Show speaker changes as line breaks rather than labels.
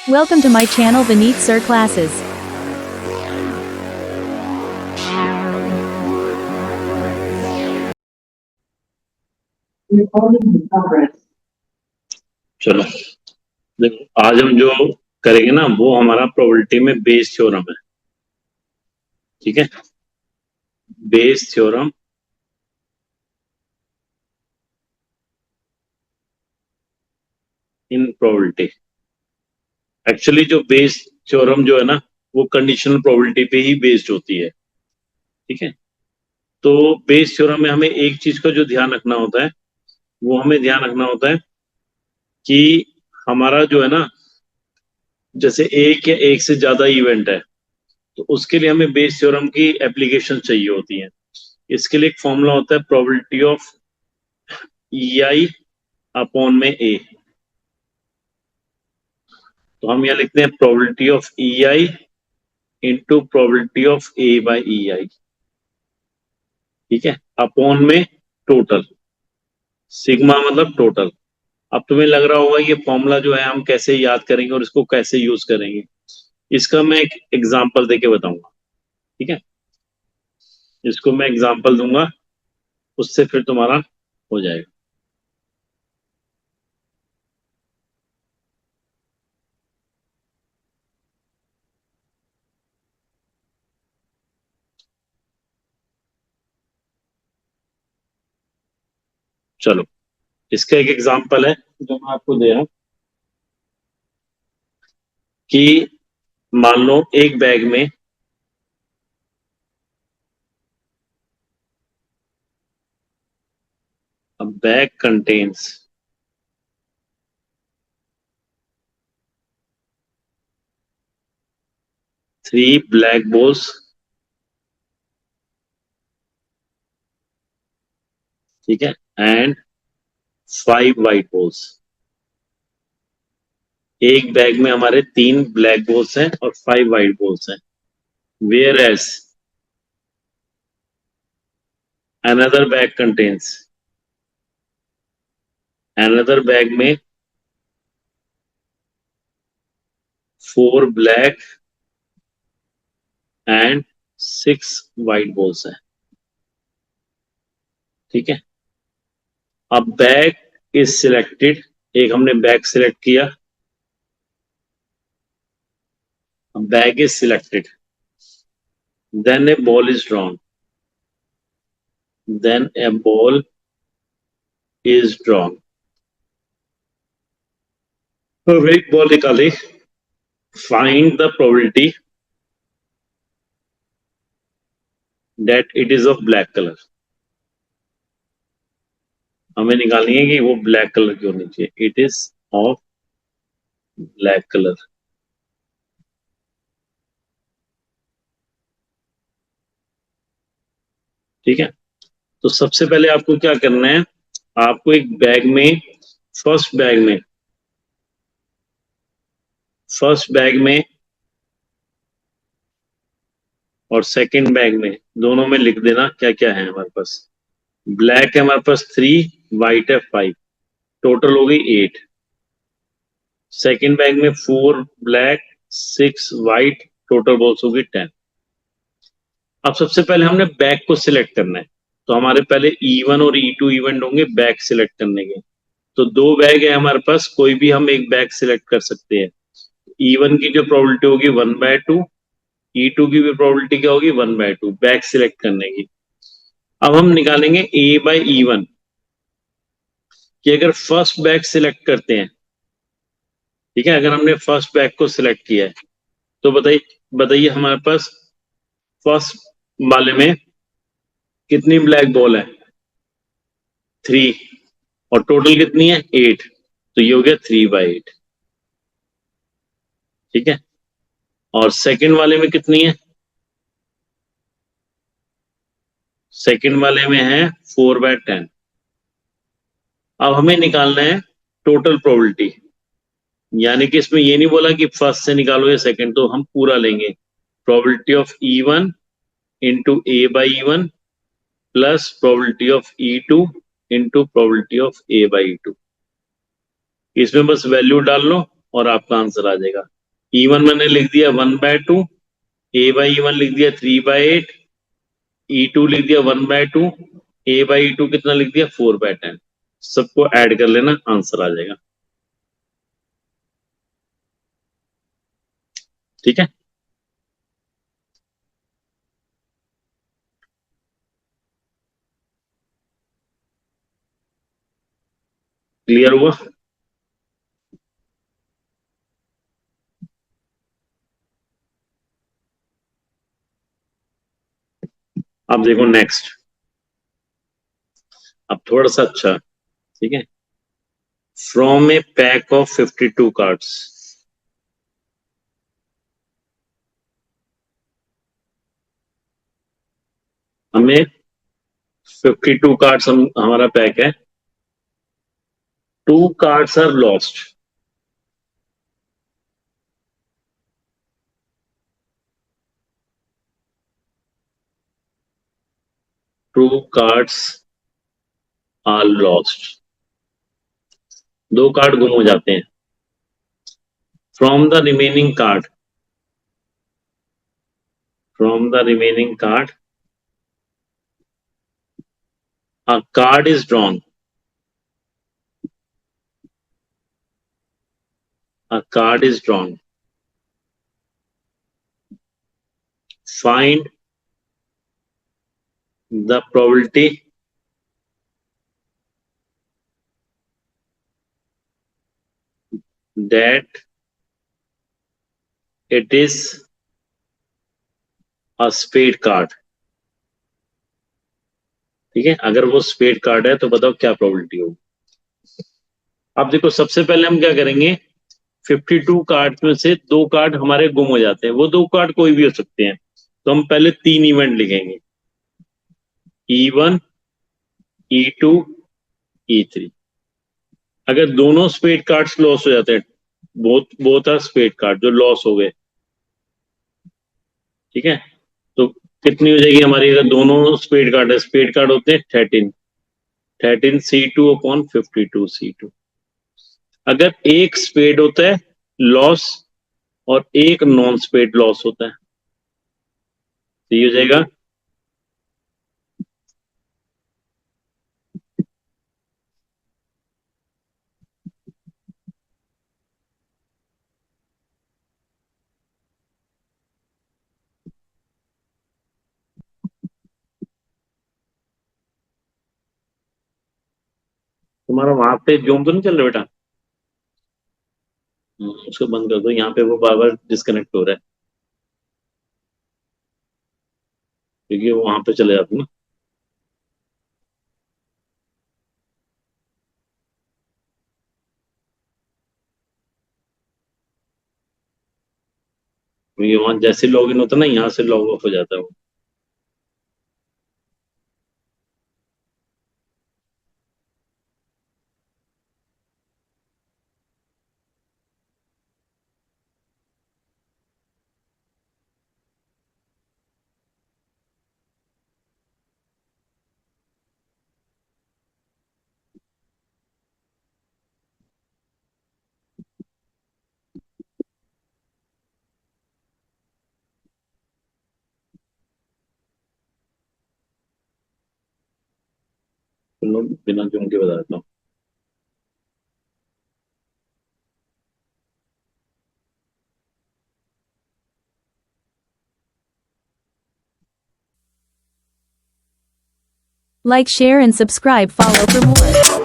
Welcome to my channel Vineet Sir Classes.
चलो देखो, आज हम जो करेंगे ना वो हमारा प्रोबेबिलिटी में बेस थ्योरम है। ठीक है, Bayes theorem in probability. Actually जो बेस थ्योरम जो है ना वो कंडीशनल प्रोबेबिलिटी पे ही बेस्ड होती है। ठीक है, तो बेस थ्योरम में हमें एक चीज का जो ध्यान रखना होता है वो हमें ध्यान रखना होता है कि हमारा जो है ना, जैसे एक या एक से ज्यादा इवेंट है तो उसके लिए हमें बेस थ्योरम की एप्लीकेशन चाहिए होती है। इसके लिए एक फॉर्मूला होता है प्रोबेबिलिटी ऑफ EI अपॉन में A। तो हम यहाँ लिखते हैं probability of EI into probability of A by EI। ठीक है, अपॉन में टोटल, सिग्मा मतलब टोटल। अब तुम्हें लग रहा होगा ये फॉर्मूला जो है हम कैसे याद करेंगे और इसको कैसे यूज करेंगे, इसका मैं एक एग्जांपल देके बताऊंगा। ठीक है, इसको मैं एग्जांपल दूंगा, उससे फिर तुम्हारा हो जाएगा। चलो, इसका एक एग्जांपल है जो मैं आपको दे रहा हूं कि मान लो एक बैग में a bag contains 3 black balls, ठीक है, एंड 5 white balls। एक बैग में हमारे 3 ब्लैक बॉल्स हैं और 5 व्हाइट बॉल्स हैं। Whereas another bag contains, another bag में 4 ब्लैक एंड 6 व्हाइट बॉल्स हैं। ठीक है, अब बैग इज सिलेक्टेड, एक हमने बैग सिलेक्ट किया, bag is selected, then a ball is drawn, then a ball is drawn. तो एक बॉल निकाले, find the probability that it is of black colour. हमें निकालनी है कि वो ब्लैक कलर की होनी चाहिए। It is of black colour. ठीक है, तो सबसे पहले आपको क्या करना है, आपको एक बैग में, फर्स्ट बैग में, फर्स्ट बैग में और सेकंड बैग में, दोनों में लिख देना क्या क्या है हमारे पास। ब्लैक है हमारे पास 3, व्हाइट है 5, टोटल हो गई 8। सेकंड बैग में 4 ब्लैक 6 व्हाइट, टोटल बॉल्स हो गई 10। अब सबसे पहले हमने बैग को सिलेक्ट करना है, तो हमारे पहले E1 और E2 इवेंट होंगे बैग सिलेक्ट करने के। तो 2 बैग है हमारे पास, कोई भी हम एक बैग सिलेक्ट कर सकते हैं। E1 की जो प्रोबेबिलिटी होगी 1/2, E2 की भी प्रोबेबिलिटी क्या होगी 1/2 बैग सिलेक्ट करने की। अब हम निकालेंगे A/E1 कि अगर फर्स्ट बैग सिलेक्ट करते हैं, ठीक है, अगर हमने फर्स्ट बैग को सिलेक्ट किया है तो बताइए बताइए हमारे पास फर्स्ट वाले में कितनी ब्लैक बॉल है, 3, और टोटल कितनी है 8, तो ये हो गया 3/8। ठीक है, और सेकंड वाले में कितनी है, सेकंड वाले में है 4/10। अब हमें निकालना है टोटल प्रोबेबिलिटी, यानी कि इसमें ये नहीं बोला कि फर्स्ट से निकालो या सेकंड, तो हम पूरा लेंगे। Probability of E1 into A/E1 plus probability of E2 into probability of A/E2। इसमें बस वैल्यू डाल लो और आपका आंसर आ जाएगा। E1 मैंने लिख दिया 1/2, A/E1 लिख दिया 3/8, E2 लिख दिया 1/2, A/E2 कितना लिख दिया 4/10। सबको ऐड कर लेना, आंसर आ जाएगा। ठीक है, क्लियर हुआ? अब देखो नेक्स्ट, अब थोड़ा सा अच्छा, ठीक है। From a pack of 52 cards, हमें 52 कार्ड्स हमारा पैक है, 2 cards are lost, two cards are lost, 2 card गुम हो जाते हैं। From the remaining card, from the remaining card a card is drawn, a card is drawn, find the probability that it is a spade card। ठीक है, अगर वो spade card है तो बताओ क्या प्रोबेबिलिटी होगी। अब देखो सबसे पहले हम क्या करेंगे, 52 कार्ड में से 2 कार्ड हमारे गुम हो जाते हैं, वो 2 कार्ड कोई भी हो सकते हैं, तो हम पहले 3 इवेंट लिखेंगे, E1, E2, E3। अगर दोनों स्पेड कार्ड्स लॉस हो जाते हैं, both both are spade card जो लॉस हो गए, ठीक है, तो कितनी हो जाएगी हमारी, अगर दोनों स्पेड कार्ड है, स्पेड कार्ड होते हैं 13 C2 अपॉन 52 C2। अगर एक स्पेड होता है लॉस और एक नॉन स्पेड लॉस होता है, तो ये हो जाएगा तुम्हारा वहां पे जूम तो नहीं चल रहा बेटा? उसको बंद कर दो, यहाँ पे वो बार बार डिस्कनेक्ट हो रहा है, क्योंकि वो वहां पे चले जाते हैं ना। क्योंकि वहां जैसे लॉग इन होता है ना, यहाँ से लॉग ऑफ हो जाता है वो। चलो बिना जूम के बता देता हूँ।
Like, share and subscribe. Follow for more.